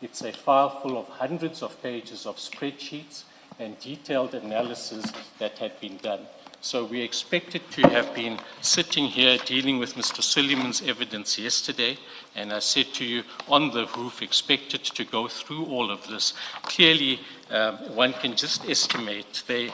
It's a file full of hundreds of pages of spreadsheets and detailed analysis that had been done. So we expected to have been sitting here dealing with Mr. Suleiman's evidence yesterday, and I said to you on the hoof, expected to go through all of this. Clearly, one can just estimate they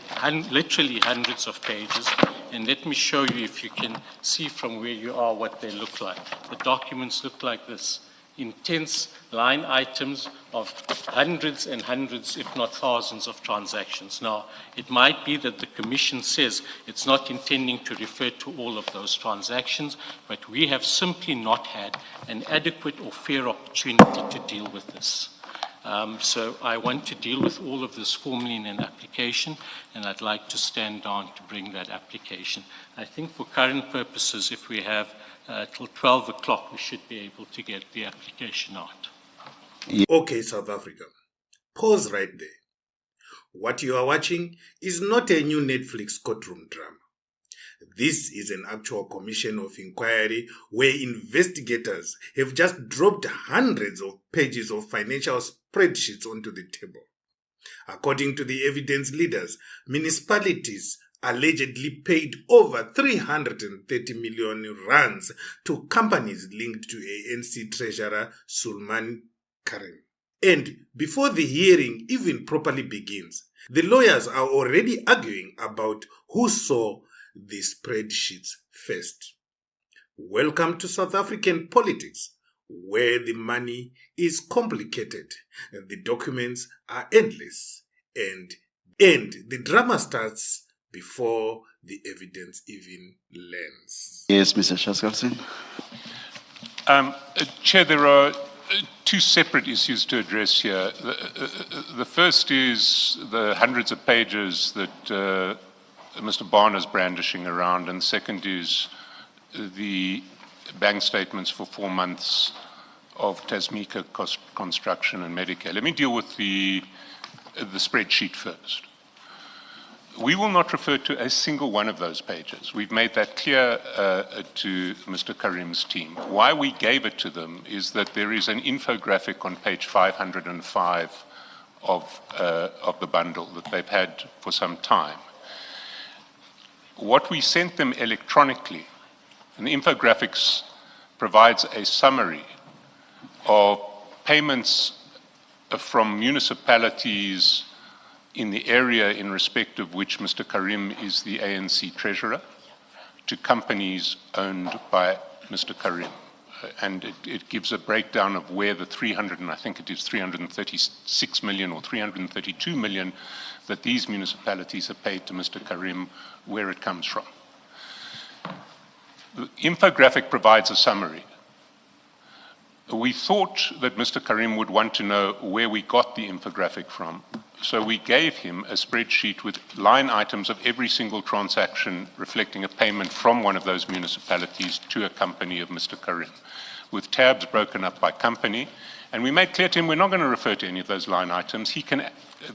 literally hundreds of pages, and let me show you, if you can see from where you are, what they look like. The documents look like this. Intense line items of hundreds and hundreds, if not thousands, of transactions. Now, it might be that the Commission says it's not intending to refer to all of those transactions, but we have simply not had an adequate or fair opportunity to deal with this. So I want to deal with all of this formally in an application, and I'd like to stand down to bring that application. I think for current purposes, if we have till 12 o'clock, we should be able to get the application out. Okay, South Africa, pause right there. What you are watching is not a new Netflix courtroom drama. This is an actual commission of inquiry where investigators have just dropped hundreds of pages of financial spreadsheets onto the table. According to the evidence leaders, municipalities allegedly paid over 330 million rands to companies linked to ANC Treasurer Sulman Carrim. And before the hearing even properly begins, the lawyers are already arguing about who saw the spreadsheets first. Welcome to South African politics, where the money is complicated and the documents are endless, and the drama starts before the evidence even lands. Yes, Mr. Shaskalson. Chair, there are two separate issues to address here. The first is the hundreds of pages that Mr. Barnes is brandishing around, and the second is the bank statements for 4 months of Tasmika Construction and Medicare. Let me deal with the spreadsheet first. We will not refer to a single one of those pages. We've made that clear to Mr. Carrim's team. Why we gave it to them is that there is an infographic on page 505 of the bundle that they've had for some time. What we sent them electronically, and the infographics provides a summary of payments from municipalities in the area in respect of which Mr. Carrim is the ANC treasurer, to companies owned by Mr. Carrim. And it gives a breakdown of where the 336 million or 332 million that these municipalities have paid to Mr. Carrim, where it comes from. The infographic provides a summary. We thought that Mr. Carrim would want to know where we got the infographic from, so we gave him a spreadsheet with line items of every single transaction reflecting a payment from one of those municipalities to a company of Mr. Carrim, with tabs broken up by company. And we made clear to him we're not going to refer to any of those line items.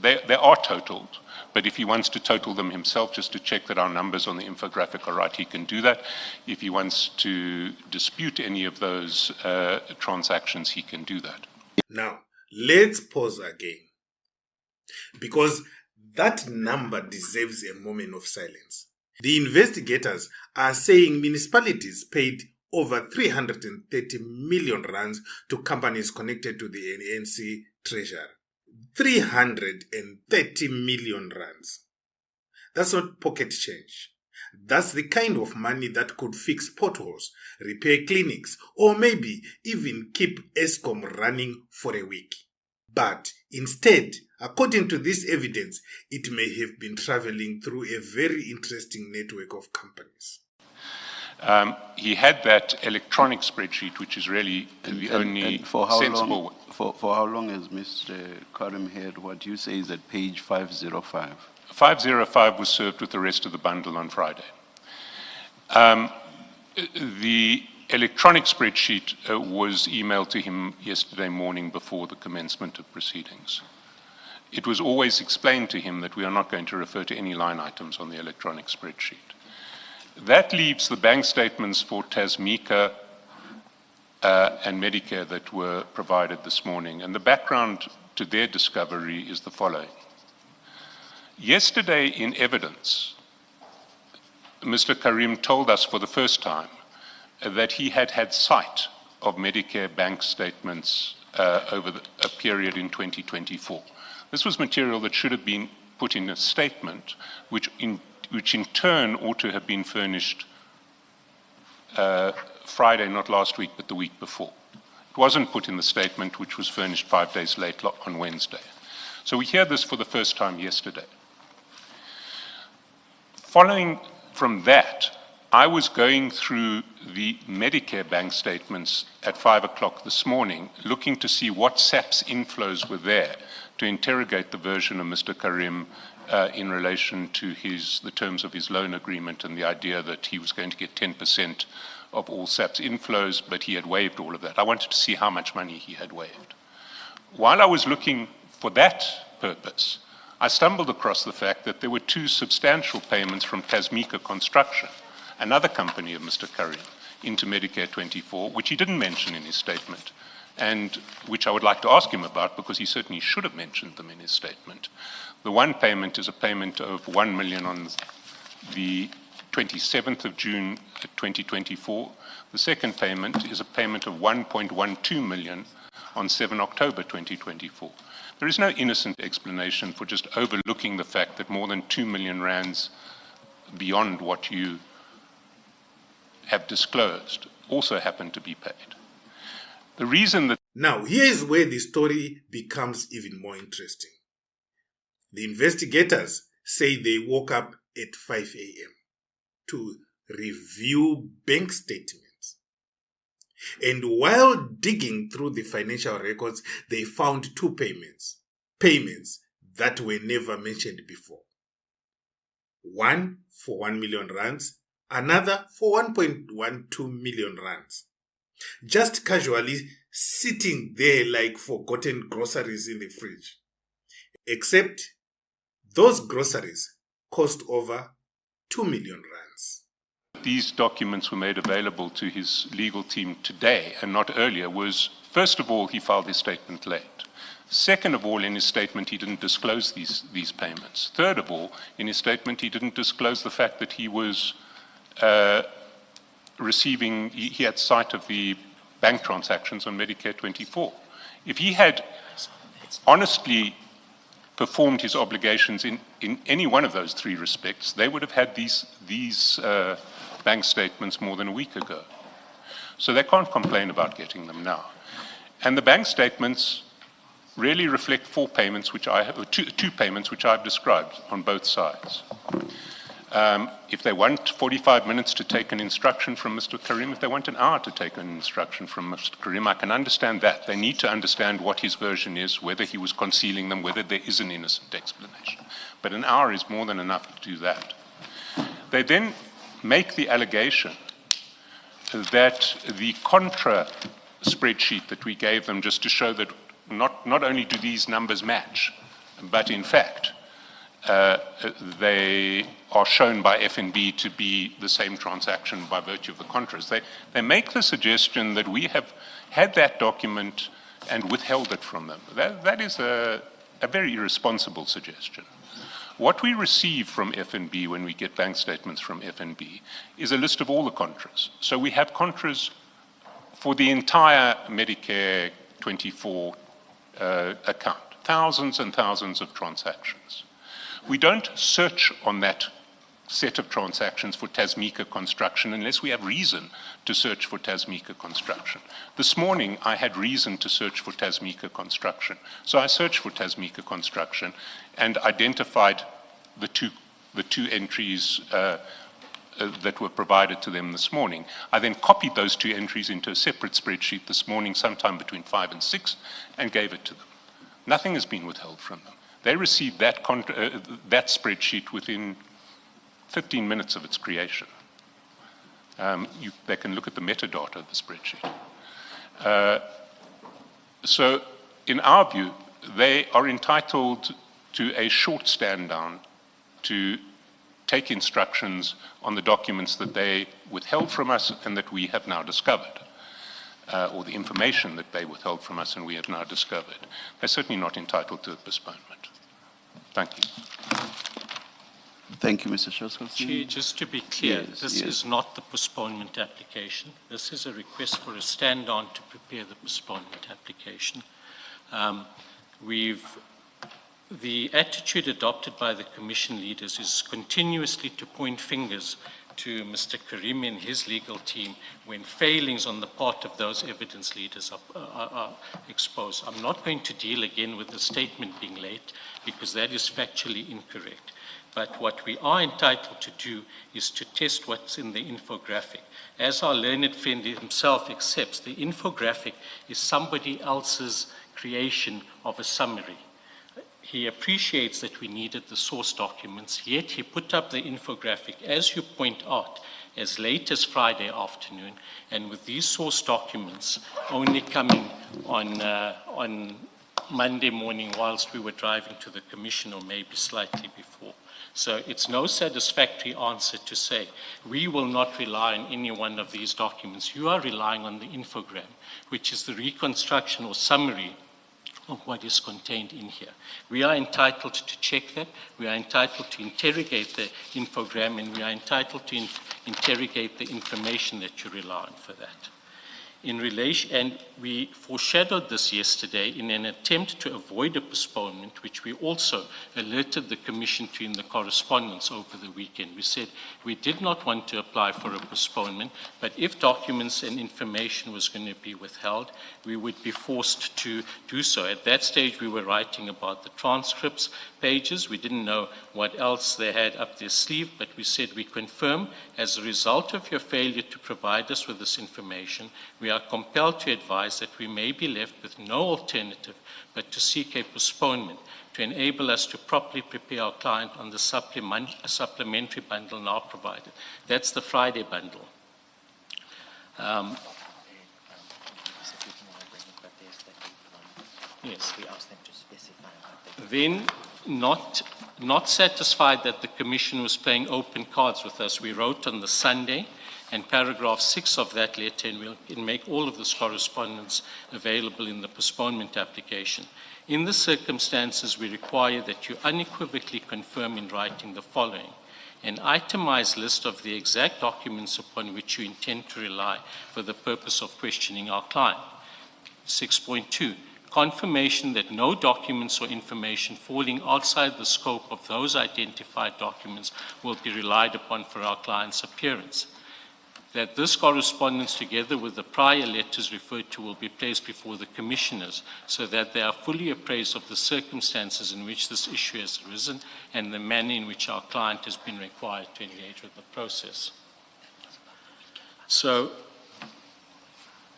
They are totaled, but if he wants to total them himself just to check that our numbers on the infographic are right, he can do that. If he wants to dispute any of those transactions, he can do that. Now, let's pause again, because that number deserves a moment of silence. The investigators are saying municipalities paid over 330 million rands to companies connected to the ANC treasurer. 330 million rands. That's not pocket change. That's the kind of money that could fix potholes, repair clinics, or maybe even keep Eskom running for a week. But instead, according to this evidence, it may have been traveling through a very interesting network of companies. He had that electronic spreadsheet, which is really the only sensible one. For how long has Mr. Carrim had what you say is at page 505? 505 was served with the rest of the bundle on Friday. The electronic spreadsheet was emailed to him yesterday morning before the commencement of proceedings. It was always explained to him that we are not going to refer to any line items on the electronic spreadsheet. That leaves the bank statements for Tasmika and Medicare that were provided this morning. And the background to their discovery is the following. Yesterday in evidence, Mr. Carrim told us for the first time that he had had sight of Medicare bank statements over a period in 2024. This was material that should have been put in a statement, which in turn ought to have been furnished Friday, not last week, but the week before. It wasn't put in the statement, which was furnished 5 days late on Wednesday. So we hear this for the first time yesterday. Following from that, I was going through the Medicare bank statements at 5 o'clock this morning, looking to see what SAPS inflows were there to interrogate the version of Mr. Carrim in relation to the terms of his loan agreement and the idea that he was going to get 10% of all SAPS inflows, but he had waived all of that. I wanted to see how much money he had waived. While I was looking for that purpose, I stumbled across the fact that there were 2 substantial payments from Tasmika Construction, another company of Mr. Carrim, into Medicare 24, which he didn't mention in his statement, and which I would like to ask him about because he certainly should have mentioned them in his statement. The one payment is a payment of 1 million on the 27th of June 2024. The second payment is a payment of 1.12 million on 7 October 2024. There is no innocent explanation for just overlooking the fact that more than 2 million rands beyond what you have disclosed also happen to be paid. The reason that... Now, here is where the story becomes even more interesting. The investigators say they woke up at 5 a.m. to review bank statements. And while digging through the financial records, they found 2 payments that were never mentioned before. One for 1 million rands, another for 1.12 million rands. Just casually sitting there like forgotten groceries in the fridge. Except those groceries cost over 2 million rands. These documents were made available to his legal team today and not earlier was, first of all, he filed his statement late. Second of all, in his statement, he didn't disclose these payments. Third of all, in his statement, he didn't disclose the fact that he was he had sight of the bank transactions on Medicare 24. If he had honestly performed his obligations in any one of those 3 respects, they would have had these bank statements more than a week ago. So they can't complain about getting them now. And the bank statements really reflect 4 payments, two payments which I've described on both sides. If they want 45 minutes to take an instruction from Mr. Carrim, if they want an hour to take an instruction from Mr. Carrim, I can understand that. They need to understand what his version is, whether he was concealing them, whether there is an innocent explanation. But an hour is more than enough to do that. They then make the allegation that the contra spreadsheet that we gave them just to show that not only do these numbers match, but in fact, they are shown by FNB to be the same transaction by virtue of the contras. They make the suggestion that we have had that document and withheld it from them. That is a very irresponsible suggestion. What we receive from FNB when we get bank statements from FNB is a list of all the contras. So we have contras for the entire Medicare 24 account, thousands and thousands of transactions. We don't search on that set of transactions for Tasmika Construction unless we have reason to search for Tasmika Construction. This morning, I had reason to search for Tasmika Construction. So I searched for Tasmika Construction and identified the two entries that were provided to them this morning. I then copied those 2 entries into a separate spreadsheet this morning, sometime between 5 and 6, and gave it to them. Nothing has been withheld from them. They received that spreadsheet within 15 minutes of its creation. They can look at the metadata of the spreadsheet. So in our view, they are entitled to a short stand down to take instructions on the documents that they withheld from us and that we have now discovered. or the information that they withheld from us and we have now discovered, they're certainly not entitled to a postponement. Thank you. Thank you, Mr. Shoskelstein. Chair, just to be clear, Yes, this yes. is not the postponement application. This is a request for a stand-on to prepare the postponement application. The attitude adopted by the Commission leaders is continuously to point fingers to Mr. Carrim and his legal team when failings on the part of those evidence leaders are exposed. I'm not going to deal again with the statement being late because that is factually incorrect. But what we are entitled to do is to test what's in the infographic. As our learned friend himself accepts, the infographic is somebody else's creation of a summary. He appreciates that we needed the source documents, yet he put up the infographic, as you point out, as late as Friday afternoon, and with these source documents only coming on Monday morning whilst we were driving to the Commission, or maybe slightly before. So it's no satisfactory answer to say, we will not rely on any one of these documents. You are relying on the infogram, which is the reconstruction or summary of what is contained in here. We are entitled to check that. We are entitled to interrogate the infogram, and we are entitled to interrogate the information that you rely on for that. In relation, and we foreshadowed this yesterday in an attempt to avoid a postponement, which we also alerted the Commission to in the correspondence over the weekend. We said we did not want to apply for a postponement, but if documents and information was going to be withheld, we would be forced to do so. At that stage, we were writing about the transcripts pages. We didn't know what else they had up their sleeve, but we said we confirm, as a result of your failure to provide us with this information, we are compelled to advise that we may be left with no alternative but to seek a postponement to enable us to properly prepare our client on the supplementary bundle now provided. That's the Friday bundle. Yes. We asked them to specify what Then, not satisfied that the Commission was playing open cards with us, we wrote on the Sunday, and paragraph 6 of that letter, and we'll make all of this correspondence available in the postponement application. In the circumstances, we require that you unequivocally confirm in writing the following: an itemized list of the exact documents upon which you intend to rely for the purpose of questioning our client. 6.2, confirmation that no documents or information falling outside the scope of those identified documents will be relied upon for our client's appearance. That this correspondence, together with the prior letters referred to, will be placed before the Commissioners so that they are fully appraised of the circumstances in which this issue has arisen and the manner in which our client has been required to engage with the process. So,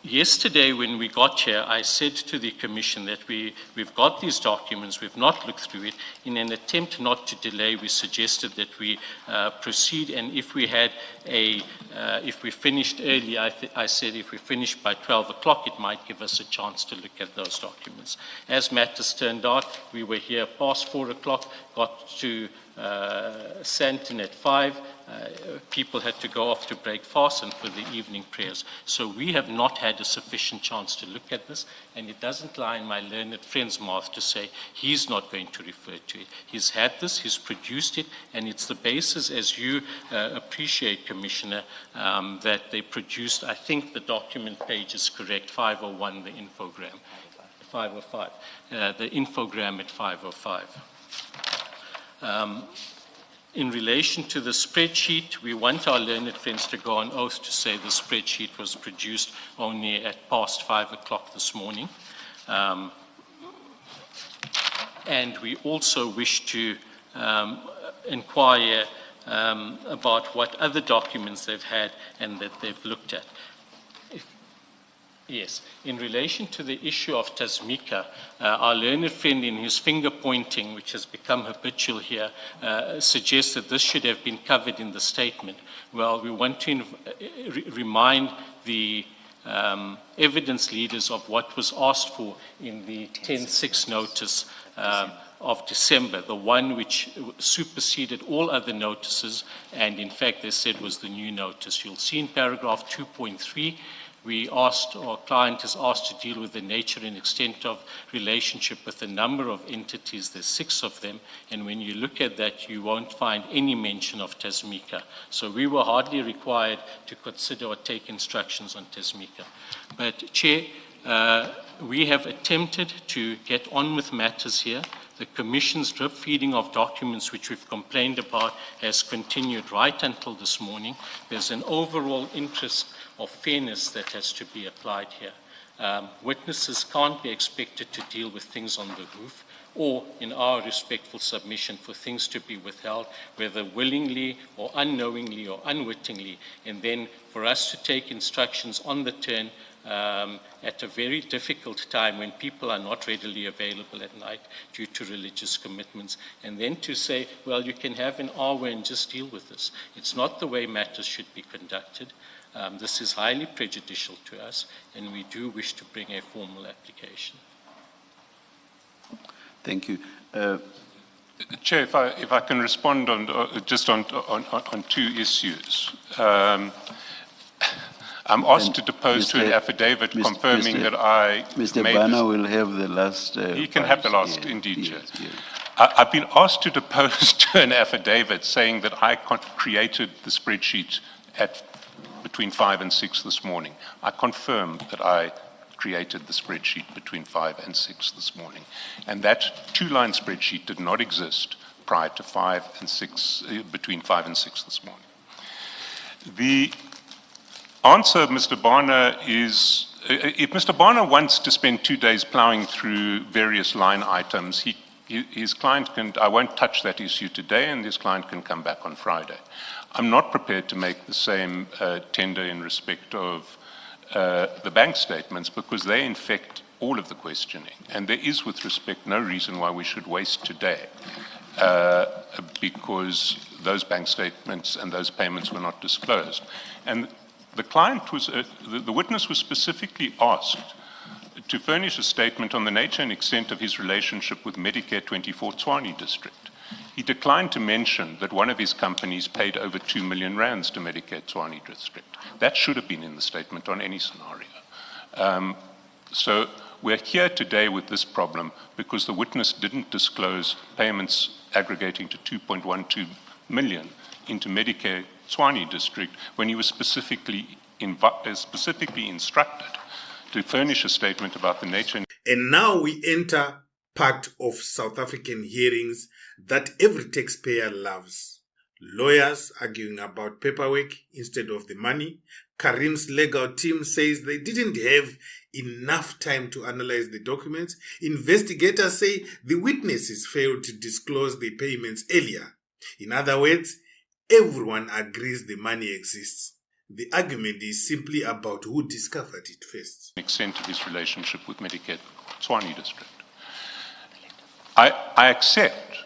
yesterday when we got here, I said to the Commission that we've got these documents, we've not looked through it. In an attempt not to delay, we suggested that we proceed, and if we had if we finished early, I said if we finished by 12 o'clock, it might give us a chance to look at those documents. As matters turned out, we were here past 4 o'clock, got to Santon at 5. People had to go off to break fast and for the evening prayers. So we have not had a sufficient chance to look at this, and it doesn't lie in my learned friend's mouth to say he's not going to refer to it. He's had this, he's produced it, and it's the basis, as you appreciate, Commissioner, that they produced, I think the document page is correct, 501, the infogram. 505. The infogram at 505. In relation to the spreadsheet, we want our learned friends to go on oath to say the spreadsheet was produced only at past 5 o'clock this morning. And we also wish to inquire about what other documents they've had and that they've looked at. Yes, in relation to the issue of Tasmika, our learned friend in his finger pointing, which has become habitual here, suggests that this should have been covered in the statement. Well, we want to remind the evidence leaders of what was asked for in the 10-6 notice of December, the one which superseded all other notices, and in fact they said was the new notice. You'll see in paragraph 2.3, our client is asked to deal with the nature and extent of relationship with a number of entities. There's 6 of them, and when you look at that, you won't find any mention of Tasmika. So we were hardly required to consider or take instructions on Tasmika. But Chair, we have attempted to get on with matters here. The Commission's drip feeding of documents, which we've complained about, has continued right until this morning. There's an overall interest of fairness that has to be applied here. Witnesses can't be expected to deal with things on the roof, or, in our respectful submission, for things to be withheld, whether willingly or unknowingly or unwittingly, and then for us to take instructions on the turn at a very difficult time when people are not readily available at night due to religious commitments, and then to say, well, you can have an hour and just deal with this. It's not the way matters should be conducted. This is highly prejudicial to us, and we do wish to bring a formal application. Thank you. Chair, if I can respond on just on 2 issues. I'm asked to depose to an affidavit confirming that I Mr. made Bana will have the last. He can have the last, yeah, indeed, Chair. yes, yes. I've been asked to depose to an affidavit saying that I created the spreadsheet at between 5 and 6 this morning. I confirm that I created the spreadsheet between 5 and 6 this morning. And that 2-line spreadsheet did not exist prior to 5 and 6, between 5 and 6 this morning. The answer of Mr. Bana is, if Mr. Bana wants to spend 2 days plowing through various line items, his client can, I won't touch that issue today, and his client can come back on Friday. I'm not prepared to make the same tender in respect of the bank statements, because they infect all of the questioning. And there is, with respect, no reason why we should waste today, because those bank statements and those payments were not disclosed. And the client was, the witness was specifically asked to furnish a statement on the nature and extent of his relationship with Medicare 24 Tshwane district. He declined to mention that one of his companies paid over 2 million rands to Medicare Tshwane district. That should have been in the statement on any scenario. So we're here today with this problem because the witness didn't disclose payments aggregating to 2.12 million into Medicare Tshwane district when he was specifically instructed to furnish a statement about the nature. And now we enter part of South African hearings that every taxpayer loves. Lawyers arguing about paperwork instead of the money. Carrim's legal team says they didn't have enough time to analyze the documents. Investigators say the witnesses failed to disclose the payments earlier. In other words, everyone agrees the money exists. The argument is simply about who discovered it first. Extent of his relationship with Medicare Tshwane district. I accept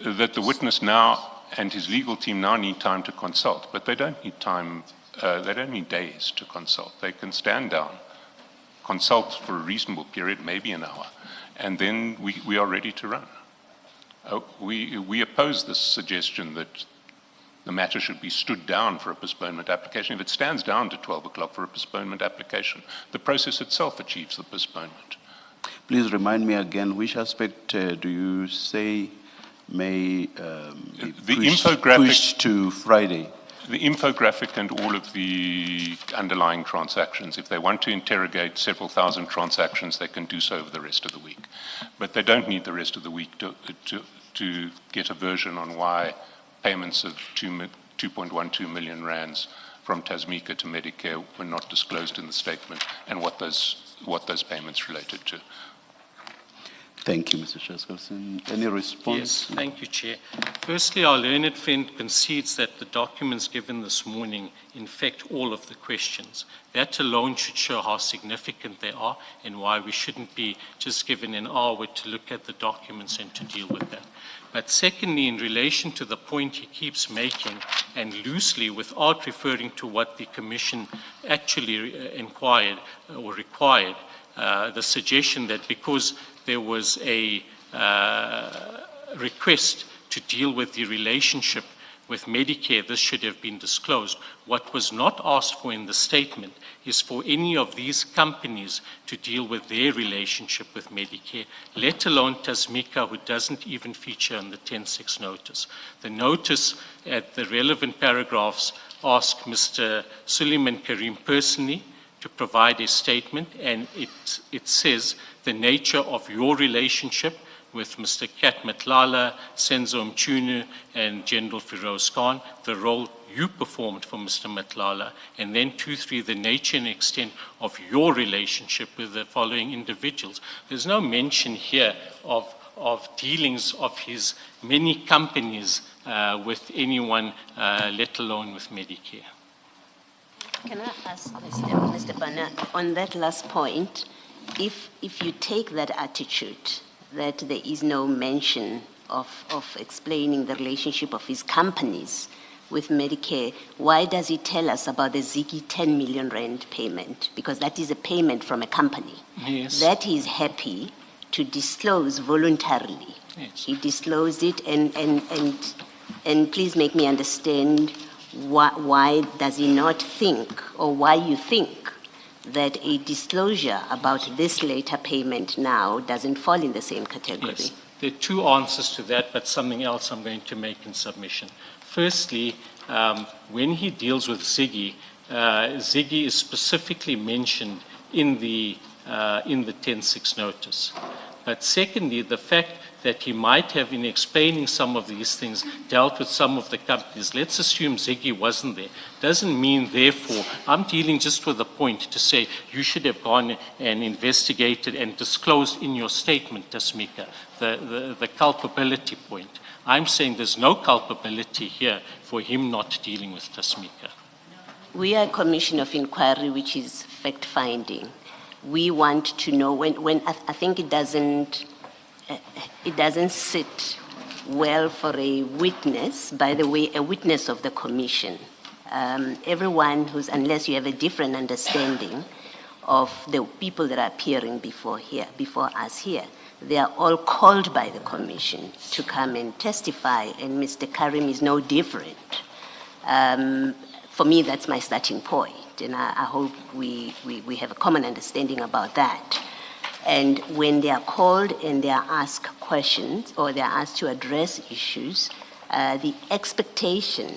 that the witness now and his legal team now need time to consult, but they don't need time, they don't need days to consult. They can stand down, consult for a reasonable period, maybe an hour, and then we are ready to run. We oppose this suggestion that the matter should be stood down for a postponement application. If it stands down to 12 o'clock for a postponement application, the process itself achieves the postponement. Please remind me again, which aspect do you say may be pushed to Friday? The infographic and all of the underlying transactions. If they want to interrogate several thousand transactions, they can do so over the rest of the week. But they don't need the rest of the week to get a version on why payments of 2.12 million rands from Tasmika to Medicare were not disclosed in the statement and what those payments related to. Thank you, Mr. Chaskalson. Any response? Yes, thank you, Chair. Firstly, our learned friend concedes that the documents given this morning infect all of the questions. That alone should show how significant they are and why we shouldn't be just given an hour to look at the documents and to deal with that. But secondly, in relation to the point he keeps making, and loosely without referring to what the Commission actually inquired or required, the suggestion that because there was a request to deal with the relationship with Medicare, this should have been disclosed. What was not asked for in the statement is for any of these companies to deal with their relationship with Medicare, let alone Tasmika, who doesn't even feature in the 10.6 notice. The notice at the relevant paragraphs ask Mr. Suleiman Carrim personally to provide a statement, and it says the nature of your relationship with Mr. Kat Matlala, Senzo Mchunu, and General Firoz Khan, the role you performed for Mr. Matlala, and then 2.3, the nature and extent of your relationship with the following individuals. There's no mention here of dealings of his many companies with anyone, let alone with Medicare. Can I ask Mr. Bana, on that last point, if you take that attitude that there is no mention of explaining the relationship of his companies with Medicare, why does he tell us about the Ziggy 10 million rand payment? Because that is a payment from a company. Yes. That he is happy to disclose voluntarily. Yes. He disclosed it, and please make me understand why does he not think, or why you think that a disclosure about this later payment now doesn't fall in the same category? Yes. There are two answers to that, but something else I'm going to make in submission. Firstly, when he deals with Ziggy, Ziggy is specifically mentioned in the 10.6 notice. But secondly, the fact that he might have, in explaining some of these things, dealt with some of the companies. Let's assume Ziggy wasn't there. Doesn't mean, therefore, I'm dealing just with a point to say you should have gone and investigated and disclosed in your statement, Tasmika, the culpability point. I'm saying there's no culpability here for him not dealing with Tasmika. We are a commission of inquiry, which is fact-finding. We want to know when I think it doesn't sit well for a witness, by the way, a witness of the commission. Everyone unless you have a different understanding of the people that are appearing before us here, they are all called by the commission to come and testify, and Mr. Carrim is no different. For me, that's my starting point, and I hope we have a common understanding about that. And when they are called and they are asked questions or they are asked to address issues, the expectation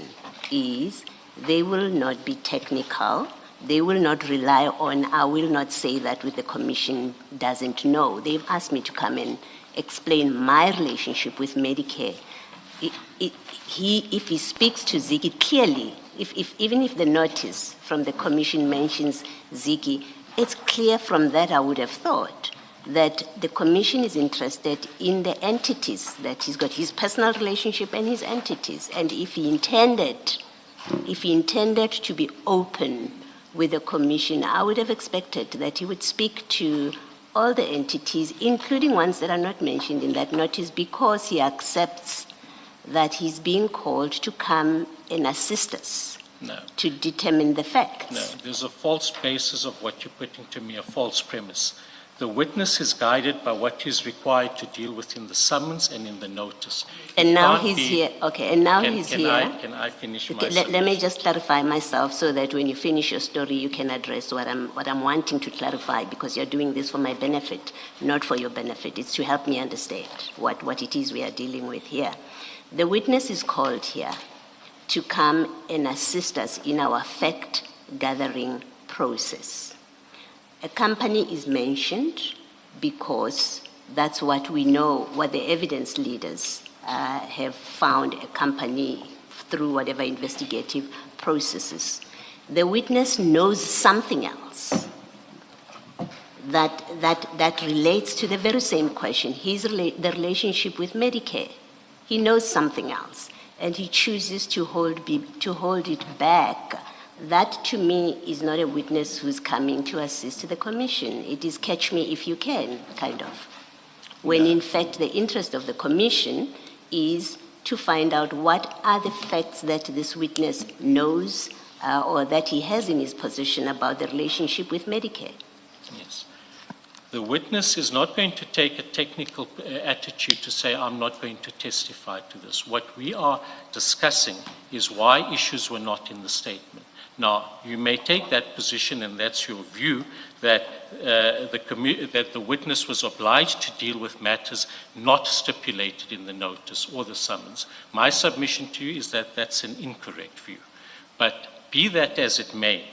is they will not be technical. They will not rely on, I will not say that what the commission doesn't know. They've asked me to come and explain my relationship with Medicare. If he speaks to Ziggy clearly, even if the notice from the commission mentions Ziggy, it's clear from that, I would have thought, that the commission is interested in the entities, that he's got his personal relationship and his entities. And if he intended to be open with the commission, I would have expected that he would speak to all the entities, including ones that are not mentioned in that notice, because he accepts that he's being called to come and assist us. No. To determine the facts. No, there's a false basis of what you're putting to me, a false premise. The witness is guided by what he's required to deal with in the summons and in the notice. And now he's here. Okay, and now he's here. Can I finish okay, my let me just clarify myself so that when you finish your story, you can address what I'm wanting to clarify, because you're doing this for my benefit, not for your benefit. It's to help me understand what it is we are dealing with here. The witness is called here to come and assist us in our fact-gathering process. A company is mentioned because that's what we know, what the evidence leaders have found a company through whatever investigative processes. The witness knows something else that relates to the very same question, the relationship with Medicare. He knows something else, and he chooses to hold it back. That, to me, is not a witness who's coming to assist the commission. It is catch me if you can, kind of. When, in fact, the interest of the commission is to find out what are the facts that this witness knows or that he has in his possession about the relationship with Medicare. Yes. The witness is not going to take a technical attitude to say, I'm not going to testify to this. What we are discussing is why issues were not in the statement. Now, you may take that position, and that's your view, that the witness was obliged to deal with matters not stipulated in the notice or the summons. My submission to you is that that's an incorrect view. But be that as it may,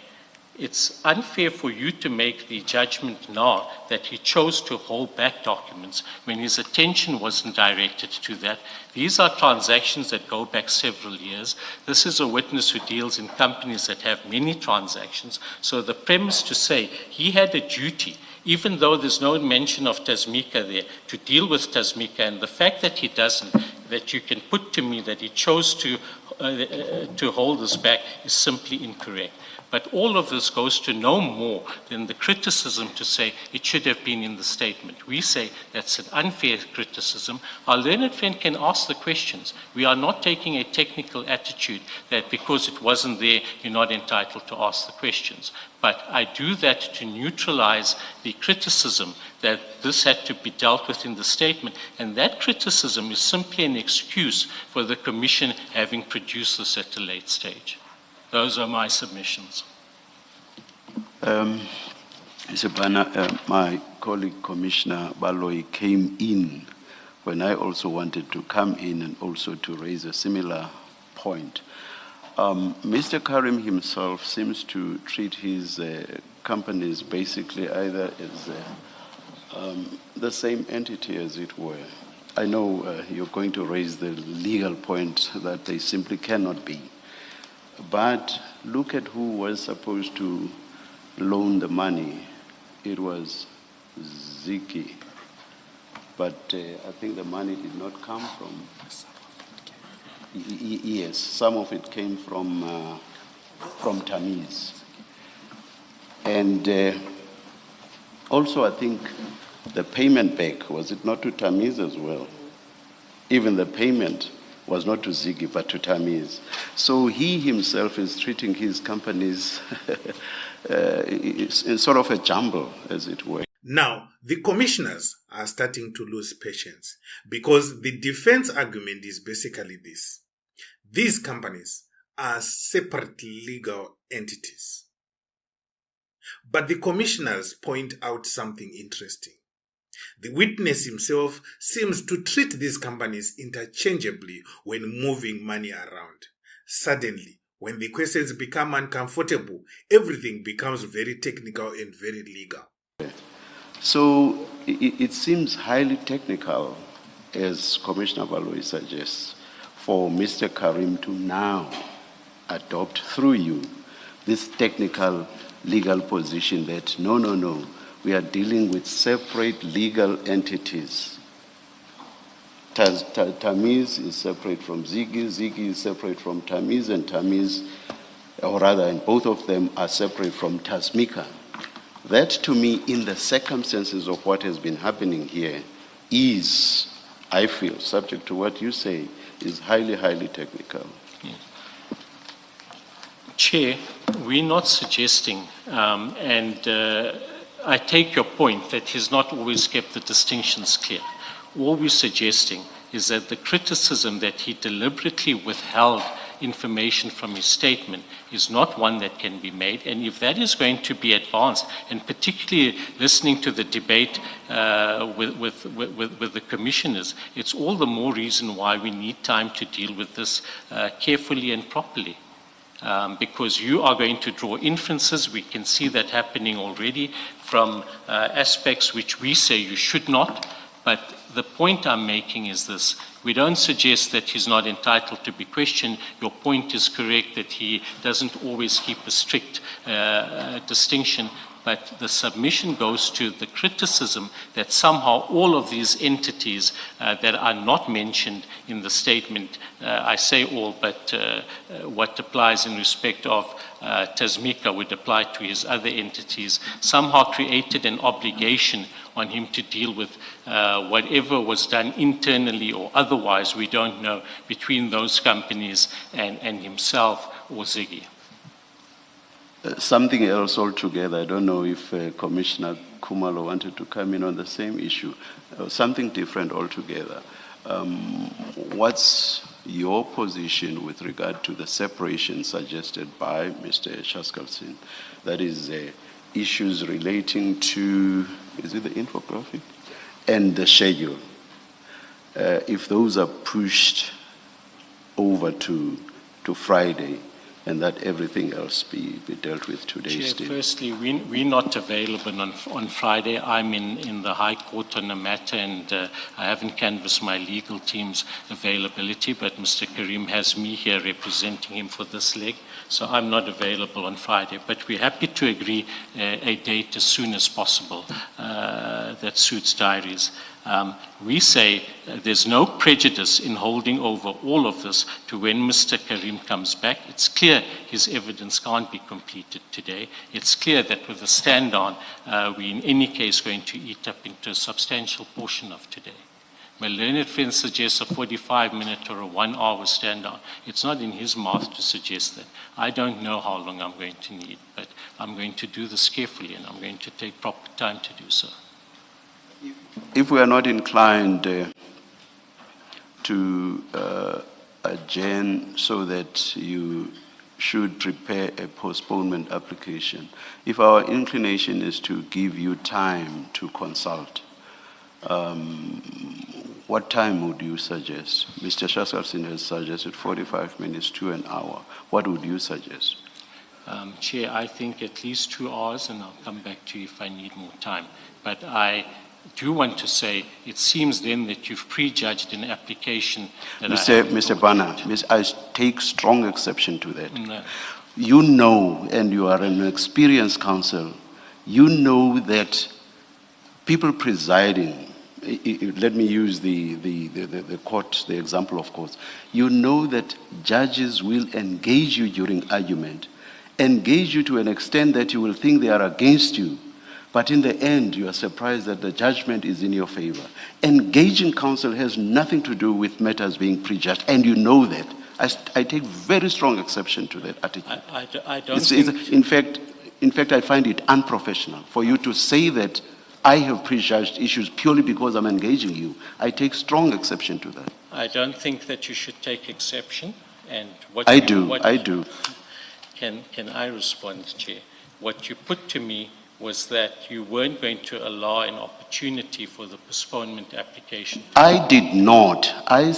it's unfair for you to make the judgment now that he chose to hold back documents when his attention wasn't directed to that. These are transactions that go back several years. This is a witness who deals in companies that have many transactions. So the premise to say he had a duty, even though there's no mention of Tasmika there, to deal with Tasmika, and the fact that he doesn't, that you can put to me that he chose to hold this back is simply incorrect. But all of this goes to no more than the criticism to say it should have been in the statement. We say that's an unfair criticism. Our learned friend can ask the questions. We are not taking a technical attitude that because it wasn't there, you're not entitled to ask the questions. But I do that to neutralize the criticism that this had to be dealt with in the statement. And that criticism is simply an excuse for the Commission having produced this at a late stage. Those are my submissions. Mr. Bana, my colleague Commissioner Baloyi came in when I also wanted to come in and also to raise a similar point. Mr. Carrim himself seems to treat his companies basically either as the same entity, as it were. I know you're going to raise the legal point that they simply cannot be. But look at who was supposed to loan the money. It was Ziggy. But I think the money did not come from... Yes, some of it came from Tamiz. And also I think the payment back, was it not to Tamiz as well? Even the payment was not to Ziggy, but to Tamiz. So he himself is treating his companies in sort of a jumble, as it were. Now, the commissioners are starting to lose patience because the defense argument is basically this. These companies are separate legal entities. But the commissioners point out something interesting. The witness himself seems to treat these companies interchangeably when moving money around. Suddenly, when the questions become uncomfortable, everything becomes very technical and very legal. So it seems highly technical, as Commissioner Baloyi suggests, for Mr. Carrim to now adopt through you this technical legal position that no, we are dealing with separate legal entities. Tamiz is separate from Ziggy, Ziggy is separate from Tamiz, and Tamiz, or rather, and both of them are separate from Tasmika. That, to me, in the circumstances of what has been happening here, is, I feel, subject to what you say, is highly, highly technical. Yes. Chair, we're not suggesting, I take your point that he's not always kept the distinctions clear. All we're suggesting is that the criticism that he deliberately withheld information from his statement is not one that can be made. And if that is going to be advanced, and particularly listening to the debate with the commissioners, it's all the more reason why we need time to deal with this carefully and properly. Because you are going to draw inferences. We can see that happening already from aspects which we say you should not. But the point I'm making is this. We don't suggest that he's not entitled to be questioned. Your point is correct that he doesn't always keep a strict distinction. But the submission goes to the criticism that somehow all of these entities that are not mentioned in the statement, I say all, but what applies in respect of Tasmika would apply to his other entities, somehow created an obligation on him to deal with whatever was done internally or otherwise, we don't know, between those companies and himself or Ziggy. Something else altogether, I don't know if Commissioner Khumalo wanted to come in on the same issue, something different altogether. What's your position with regard to the separation suggested by Mr. Shaskalsin? That is, issues relating to, is it the infographic? And the schedule. If those are pushed over to Friday, and that everything else be dealt with today's Chair, day. firstly, we're not available on Friday. I'm in the High Court on a matter, and I haven't canvassed my legal team's availability, but Mr. Carrim has me here representing him for this leg, so I'm not available on Friday. But we're happy to agree a date as soon as possible that suits diaries. We say there's no prejudice in holding over all of this to when Mr. Carrim comes back. It's clear his evidence can't be completed today. It's clear that with the stand-on, we in any case going to eat up into a substantial portion of today. My learned friend suggests a 45-minute or a 1-hour stand-on. It's not in his mouth to suggest that. I don't know how long I'm going to need, but I'm going to do this carefully, and I'm going to take proper time to do so. If we are not inclined to adjourn so that you should prepare a postponement application, if our inclination is to give you time to consult, what time would you suggest? Mr. Shaskalsin has suggested 45 minutes to an hour. What would you suggest? Chair, I think at least 2 hours, and I'll come back to you if I need more time. But I do want to say, it seems then that you've prejudged an application that Mr. Bana, I take strong exception to that. No. You know, and you are an experienced counsel, you know that people presiding, let me use the court, the example of courts, you know that judges will engage you during argument, engage you to an extent that you will think they are against you. But in the end, you are surprised that the judgment is in your favor. Engaging counsel has nothing to do with matters being prejudged, and you know that. I take very strong exception to that attitude. I don't think... In fact, I find it unprofessional for you to say that I have prejudged issues purely because I'm engaging you. I take strong exception to that. I don't think that you should take exception. And I do. Can I respond, Chair? What you put to me was that you weren't going to allow an opportunity for the postponement application. I did not. I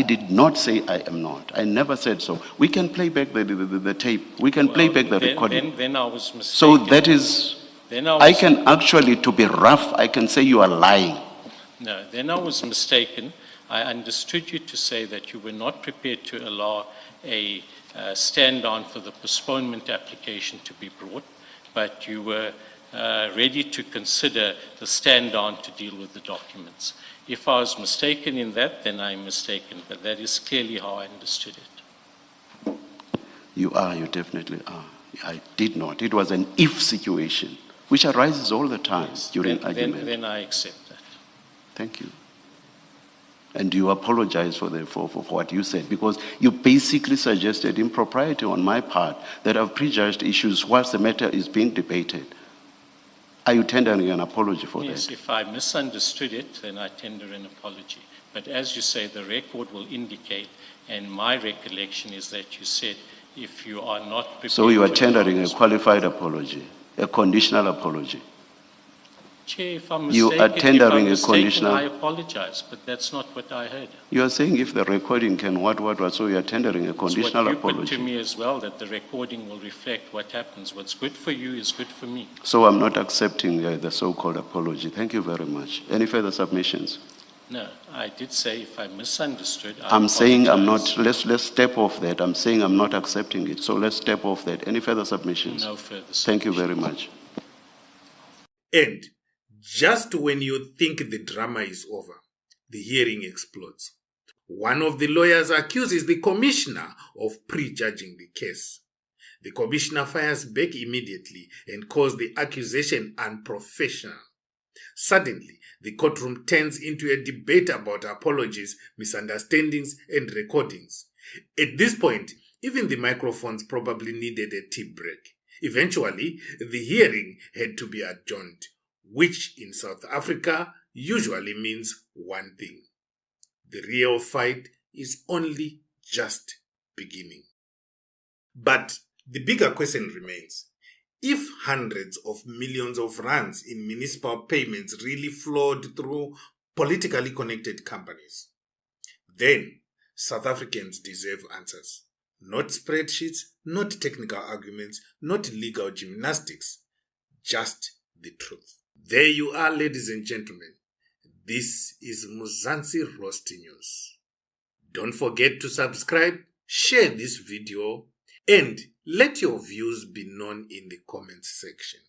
did not say I am not. I never said so. We can play back the tape. We can play back the recording. Then I was mistaken. So that is, I can actually, to be rough, I can say you are lying. No, then I was mistaken. I understood you to say that you were not prepared to allow a stand-on for the postponement application to be brought, but you were ready to consider the stand-on to deal with the documents. If I was mistaken in that, then I'm mistaken, but that is clearly how I understood it. You definitely are. I did not. It was an if situation, which arises all the time during argument. Then I accept that. Thank you. And you apologize for what you said, because you basically suggested impropriety on my part that I've prejudged issues whilst the matter is being debated. Are you tendering an apology for that? Yes, if I misunderstood it, then I tender an apology. But as you say, the record will indicate, and my recollection is that you said, if you are not prepared... So you are tendering a qualified apology, a conditional apology. Chair, if I'm you mistaken, are tendering a conditional... I apologize, but that's not what I heard. You are saying if the recording can what, so you are tendering a conditional apology. It's what you put to me as well, that the recording will reflect what happens. What's good for you is good for me. So I'm not accepting the so-called apology. Thank you very much. Any further submissions? No, I did say if I misunderstood, I'm saying I'm not, let's step off that. I'm saying I'm not accepting it. So let's step off that. Any further submissions? No further submissions. Thank you very much. And just when you think the drama is over, the hearing explodes. One of the lawyers accuses the commissioner of prejudging the case. The commissioner fires back immediately and calls the accusation unprofessional. Suddenly, the courtroom turns into a debate about apologies, misunderstandings, and recordings. At this point, even the microphones probably needed a tea break. Eventually, the hearing had to be adjourned, which in South Africa usually means one thing: the real fight is only just beginning. But the bigger question remains: if hundreds of millions of rands in municipal payments really flowed through politically connected companies, then South Africans deserve answers. Not spreadsheets, not technical arguments, not legal gymnastics, just the truth. There you are, ladies and gentlemen. This is Mzansi Roast News. Don't forget to subscribe, share this video, and let your views be known in the comments section.